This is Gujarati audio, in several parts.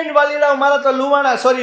નયન વાલીરાવ મારા તો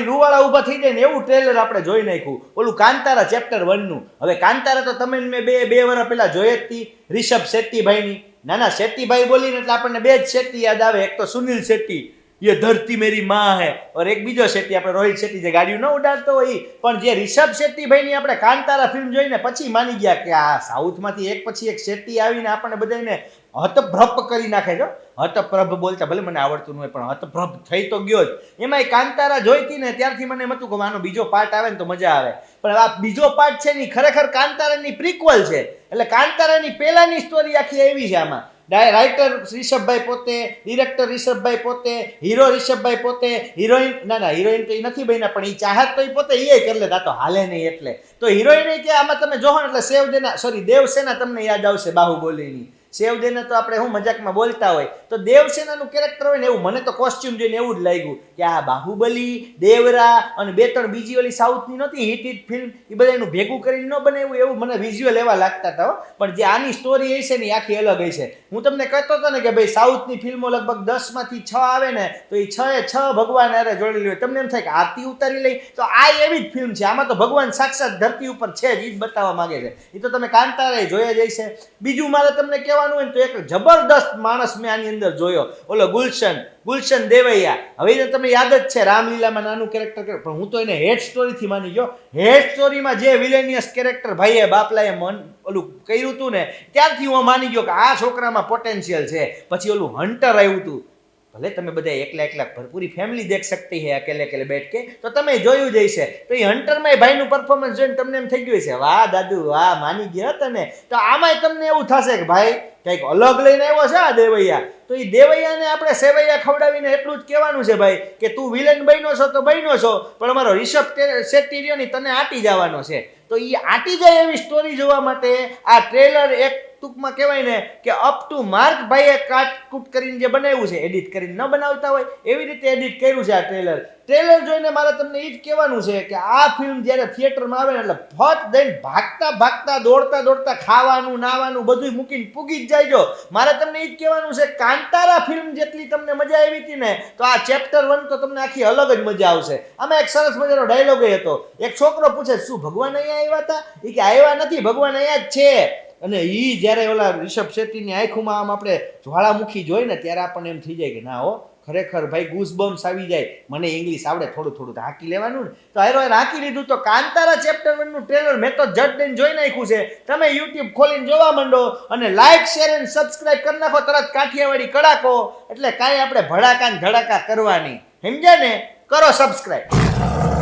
રૂવાળા ઊભા થઈ જાય ને એવું ટ્રેલર આપણે જોઈ નાખ્યું ઓલું કાંતારા ચેપ્ટર 1 નું. હવે કાંતારા તો તમે મેં બે વર્ષ પહેલા જોઈ જ હતી રિષભ શેટ્ટીભાઈની. નાના શેટ્ટીભાઈ બોલીને એટલે આપણને બે જ શેટ્ટી યાદ આવે, એક તો સુનિલ શેટ્ટી ये धरती मेरी माँ है और एक બીજો શેટ્ટી આપણે રોહિત શેટ્ટી જે ગાડીઓ ન ઉડાડતો હોય પણ જે રિષભ શેટ્ટીભાઈની આપણે કાંતારા ફિલ્મ જોઈને પછી માની ગયા કે આ સાઉથમાંથી એક પછી એક શેટ્ટી આવીને આપણને બધાને હતપ્રભ કરી નાખે છો. હતપ્રભ બોલતા ભલે મને આવડતું ન હોય પણ હતપ્રભ થઈ તો ગયો જ. એમાંય કાંતારા જોઈતી ને ત્યારથી મને એમ હતું કે આનો બીજો પાર્ટ આવે ને તો મજા આવે, પણ આ બીજો પાર્ટ છે ને ખરેખર કાંતારાની પ્રિક્વલ છે. એટલે કાંતારાની પહેલાની સ્ટોરી આખી એવી છે. આમાં રાઇટર રિષભભાઈ પોતે, ડિરેક્ટર રિષભભાઈ પોતે, હીરો રિષભભાઈ પોતે, હિરોઈન હિરોઈન તો એ નથી બન્યા પણ એ ચાહત તો એ પોતે એ કરી લેતા તો હાલે નહીં. એટલે તો હિરોઈન કે આમાં તમે જોવો ને એટલે દેવસેના તમને યાદ આવશે બાહુબલીની. સેવદેના તો આપણે હું મજાકમાં બોલતા હોય તો દેવસેનાનું કેરેક્ટર હોય ને એવું મને તો કોસ્ચ્યુમ જોઈને એવું જ લાગ્યું કે આ બાહુબલી, દેવરા અને બે ત્રણ બીજી ઓલી સાઉથની નહોતી હિટ ફિલ્મ એ બધા એનું ભેગું કરીને ન બનાવ્યું એવું મને વિઝ્યુઅલ એવા લાગતા હતા. પણ જે આની સ્ટોરી હશે ને આખી અલગ હશે. હું તમને કહેતો હતો ને કે ભાઈ સાઉથની ફિલ્મો લગભગ 10માંથી 6 આવે ને તો એ 6 ભગવાન હારે જોડેલી હોય. તમને એમ થાય કે આરતી ઉતારી લઈ તો આ એવી જ ફિલ્મ છે. આમાં તો ભગવાન સાક્ષાત ધરતી ઉપર છે જ, એ જ બતાવવા માંગે છે. એ તો તમે કાંતારાએ જોયા જ હશે. બીજું મારે તમને કહેવાનું તો એક જબરદસ્ત માણસ મેં આની અંદર જોયો, ઓલો ગુલશન દેવૈયા. હવે તમે યાદ જ છે રામલીલામાં નાનું કેરેક્ટર, પણ હું તો એને હેડ સ્ટોરીથી માની ગયો. હેડ સ્ટોરીમાં જે વિલેનિયસ કેરેક્ટર ભાઈએ બાપલાએ ઓલું કર્યું હતું ને ત્યારથી હું માની ગયો કે આ છોકરામાં પોટેન્શિયલ છે. પછી ઓલું હન્ટર આવ્યું હતું, ભલે તમે બધા એકલા ભરપૂરી ફેમિલી દેખ શકતી હે અકેલે બેઠ કે તો તમે જોયું જ હશે. તો એ હન્ટરમાં એ ભાઈનું પરફોર્મન્સ જોઈને તમને એમ થઈ ગયું છે વાહ દાદુ વાહ માની ગયા તને. તો આમાંય તમને એવું થશે કે ભાઈ કંઈક અલગ લઈને આવ્યો છે આ દેવૈયા. તો એ દેવૈયાને આપણે સેવૈયા ખવડાવીને એટલું જ કહેવાનું છે ભાઈ કે તું વિલન બન્યો છો તો બન્યો છો પણ અમારો રિષભ શેટ્ટી રહ્યો ને તને આટી જવાનો છે. તો એ આટી જાય એવી સ્ટોરી જોવા માટે આ ટ્રેલર એક ટૂંકમાં કહેવાય ને કે અપ ટુ માર્ક ભાઈએ કાટકૂટ કરીને જે બનાવ્યું છે, એડિટ કરીને ન બનાવતા હોય એવી રીતે એડિટ કર્યું છે આ ટ્રેલર જોઈને મારે તમને એ જ કહેવાનું છે કે આ ફિલ્મ જ્યારે થિયેટરમાં આવે ને એટલે ફટ દઈને ભાગતા દોડતા ખાવાનું નાવાનું બધું મૂકીને પૂગી જ જાય. મારે તમને એ જ કહેવાનું છે કાંતારા ફિલ્મ જેટલી તમને મજા આવી હતી ને તો આ ચેપ્ટર 1 તો તમને આખી અલગ જ મજા આવશે. આમાં એક સરસ મજાનો ડાયલોગ હતો. એક છોકરો પૂછે શું ભગવાન અહીંયા આવ્યા હતા? એ કે આવ્યા નથી, ભગવાન અહીંયા જ છે. અને એ જ્યારે ઓલા રિષભ શેટ્ટીની આંખોમાં આમ આપણે જ્વાળામુખી જોઈ ને ત્યારે આપણને એમ થઈ જાય કે ના હો ખરેખર ભાઈ ગૂઝબમ્સ આવી જાય. મને ઇંગ્લિશ આવડે થોડું હાંકી લેવાનું ને તો હાંકી લીધું. તો કાંતારા ચેપ્ટર 1 નું ટ્રેલર મેં તો જટ દઈને જોઈ નાખ્યું છે. તમે યુટ્યુબ ખોલીને જોવા માંડો અને લાઇક શેર અને સબસ્ક્રાઇબ કરી નાખો તરત કાઠિયાવાડી કડાકો. એટલે કાંઈ આપણે ભડાકા ને ધડાકા કરવાની, સમજ્યા ને? કરો સબસ્ક્રાઇબ.